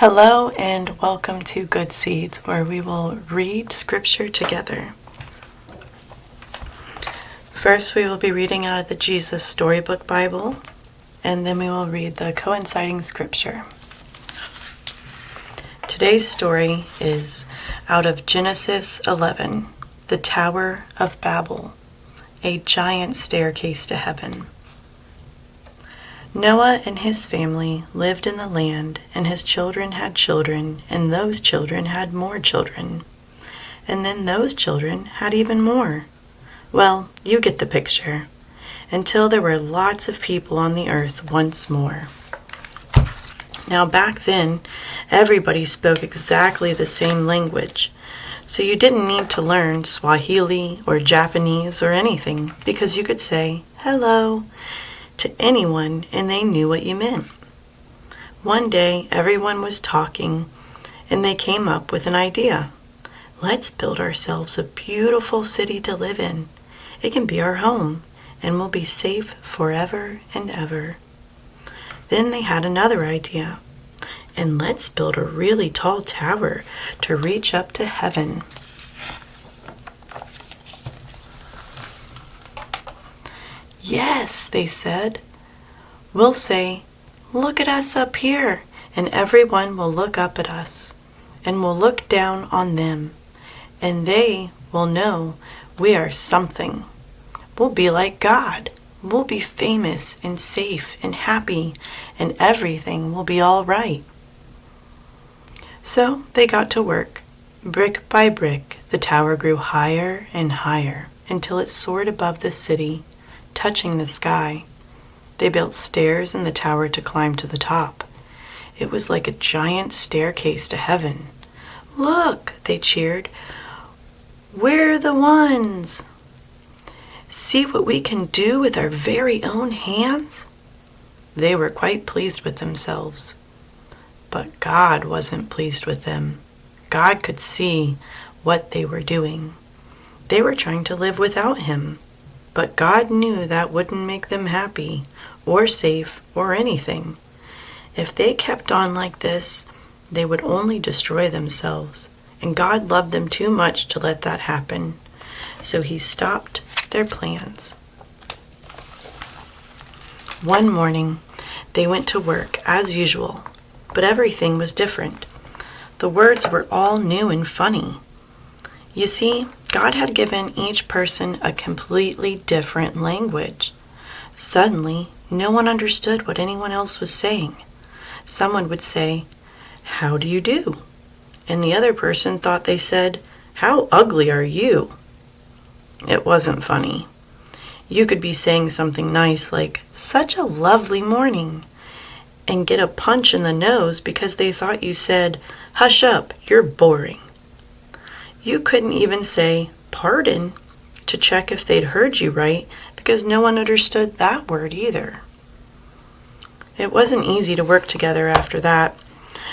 Hello and welcome to Good Seeds, where we will read scripture together. First, we will be reading out of the Jesus Storybook Bible, and then we will read the coinciding scripture. Today's story is out of Genesis 11, the Tower of Babel, a giant staircase to heaven. Noah and his family lived in the land, and his children had children, and those children had more children. And then those children had even more. Well, you get the picture. Until there were lots of people on the earth once more. Now back then, everybody spoke exactly the same language. So you didn't need to learn Swahili or Japanese or anything, because you could say, "Hello," to anyone and they knew what you meant. One day everyone was talking and they came up with an idea. Let's build ourselves a beautiful city to live in. It can be our home and we'll be safe forever and ever. Then they had another idea. And let's build a really tall tower to reach up to heaven. Yes, they said. We'll say, "Look at us up here," and everyone will look up at us, and we'll look down on them, and they will know we are something. We'll be like God. We'll be famous and safe and happy, and everything will be all right. So they got to work. Brick by brick, the tower grew higher and higher until it soared above the city, touching the sky. They built stairs in the tower to climb to the top. It was like a giant staircase to heaven. "Look," they cheered. "We're the ones! See what we can do with our very own hands?" They were quite pleased with themselves. But God wasn't pleased with them. God could see what they were doing. They were trying to live without Him. But God knew that wouldn't make them happy, or safe, or anything. If they kept on like this, they would only destroy themselves, and God loved them too much to let that happen. So He stopped their plans. One morning, they went to work as usual, but everything was different. The words were all new and funny. You see, God had given each person a completely different language. Suddenly, no one understood what anyone else was saying. Someone would say, "How do you do?" And the other person thought they said, "How ugly are you?" It wasn't funny. You could be saying something nice like, "Such a lovely morning," and get a punch in the nose because they thought you said, "Hush up, you're boring." You couldn't even say "pardon" to check if they'd heard you right because no one understood that word either. It wasn't easy to work together after that,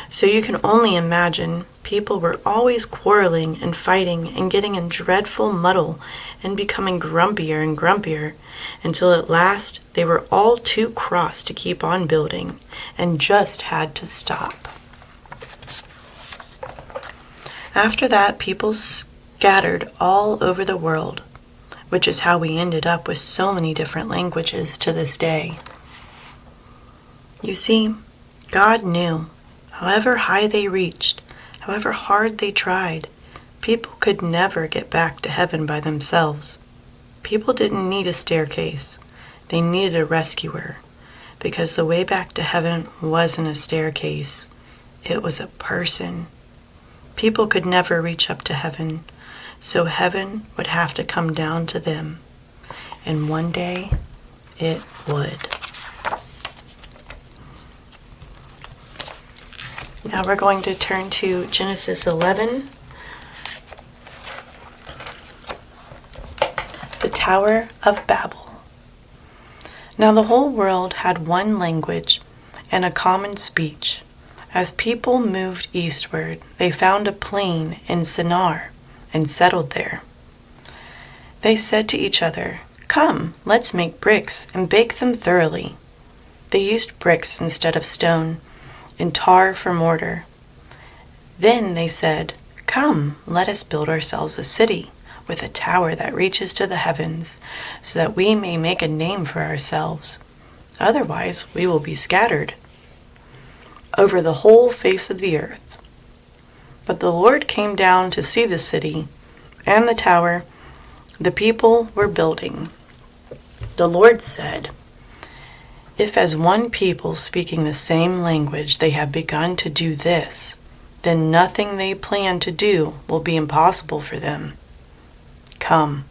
so you can only imagine people were always quarreling and fighting and getting in dreadful muddle and becoming grumpier and grumpier until at last they were all too cross to keep on building and just had to stop. After that, people scattered all over the world, which is how we ended up with so many different languages to this day. You see, God knew, however high they reached, however hard they tried, people could never get back to heaven by themselves. People didn't need a staircase. They needed a rescuer, because the way back to heaven wasn't a staircase. It was a person. People could never reach up to heaven, so heaven would have to come down to them. And one day, it would. Now we're going to turn to Genesis 11, the Tower of Babel. Now the whole world had one language and a common speech. As people moved eastward, they found a plain in Shinar and settled there. They said to each other, "Come, let's make bricks and bake them thoroughly." They used bricks instead of stone, and tar for mortar, Then they said, "Come, let us build ourselves a city with a tower that reaches to the heavens, so that we may make a name for ourselves. Otherwise we will be scattered over the whole face of the earth." But the Lord came down to see the city and the tower the people were building. The Lord said, "If as one people speaking the same language they have begun to do this, then nothing they plan to do will be impossible for them. Come,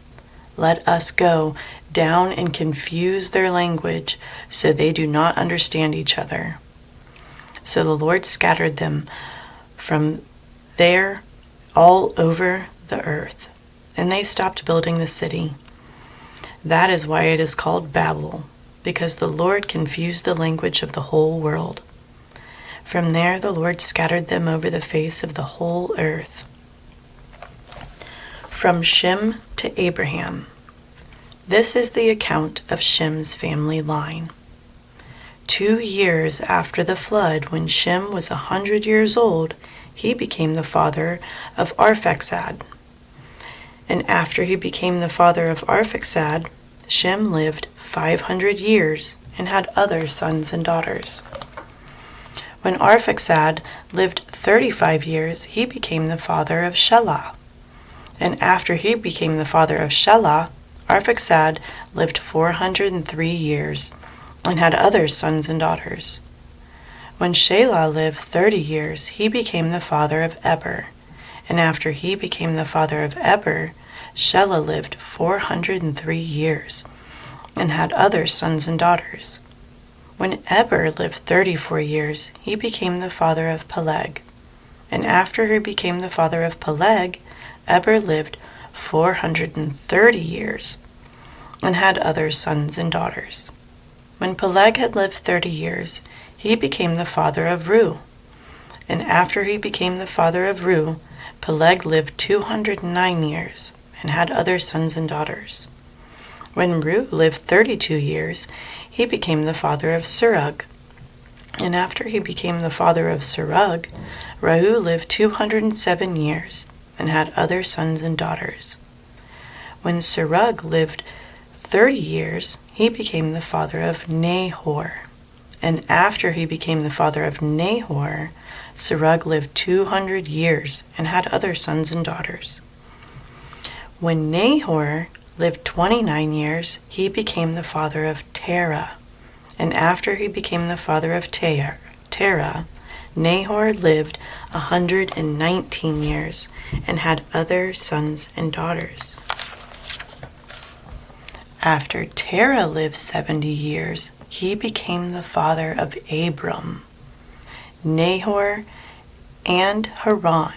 let us go down and confuse their language so they do not understand each other." So the Lord scattered them from there all over the earth, and they stopped building the city. That is why it is called Babel, because the Lord confused the language of the whole world. From there the Lord scattered them over the face of the whole earth. From Shem to Abraham. This is the account of Shem's family line. 2 years after the flood, when Shem was 100 years old, he became the father of Arphaxad. And after he became the father of Arphaxad, Shem lived 500 years and had other sons and daughters. When Arphaxad lived 35 years, he became the father of Shelah. And after he became the father of Shelah, Arphaxad lived 403 years and had other sons and daughters. When Shelah lived 30 years, he became the father of Eber. And after he became the father of Eber, Shelah lived 403 years and had other sons and daughters. When Eber lived 34 years, he became the father of Peleg. And after he became the father of Peleg, Eber lived 430 years and had other sons and daughters. When Peleg had lived 30 years, he became the father of Reu. And after he became the father of Reu, Peleg lived 209 years and had other sons and daughters. When Reu lived 32 years, he became the father of Serug. And after he became the father of Serug, Reu lived 207 years and had other sons and daughters. When Serug lived 30 years, he became the father of Nahor. And after he became the father of Nahor, Serug lived 200 years and had other sons and daughters. When Nahor lived 29 years, he became the father of Terah. And after he became the father of Terah, Nahor lived 119 years and had other sons and daughters. After Terah lived 70 years, he became the father of Abram, Nahor, and Haran.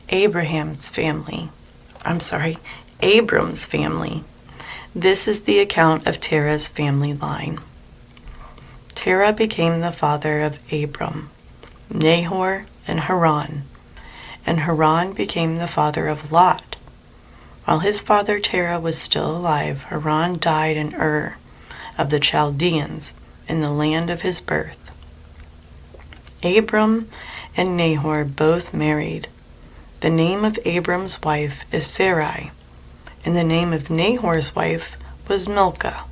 Abram's family. This is the account of Terah's family line. Terah became the father of Abram, Nahor, and Haran became the father of Lot. While his father Terah was still alive, Haran died in Ur of the Chaldeans, in the land of his birth. Abram and Nahor both married. The name of Abram's wife is Sarai, and the name of Nahor's wife was Milcah.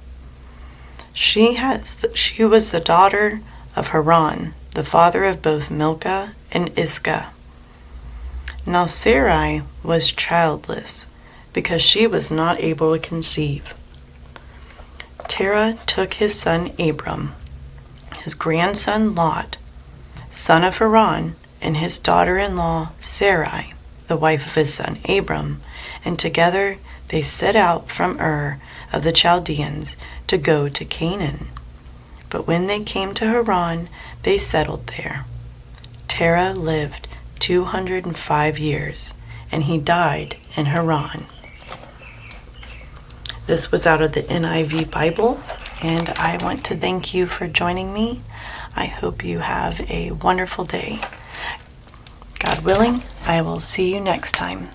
She was the daughter of Haran, the father of both Milcah and Iscah. Now Sarai was childless, because she was not able to conceive. Terah took his son Abram, his grandson Lot, son of Haran, and his daughter-in-law Sarai, the wife of his son Abram, and together they set out from Ur of the Chaldeans to go to Canaan. But when they came to Haran, they settled there. Terah lived 205 years, and he died in Haran. This was out of the NIV Bible, and I want to thank you for joining me. I hope you have a wonderful day. God willing, I will see you next time.